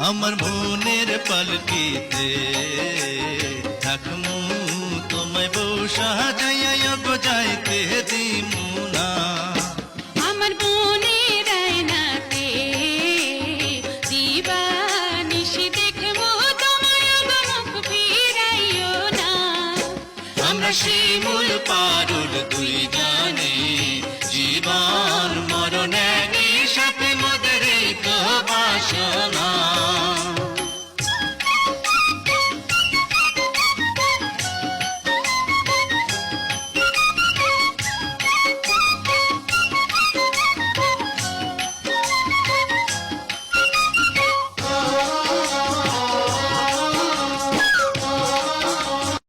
আমার মনের পালকিতে থাকমু তোমায় বউ সাজাইয়া গো যাইতে দিমু না। আমার বোনের আয়নাতে দিবানিশি দেখবো তোমায় গো মুখ ফিরাইও না। আমরা শিমুল পারুল দুই জানে জীবন মরণ একই সাথে মোদের বাসনা।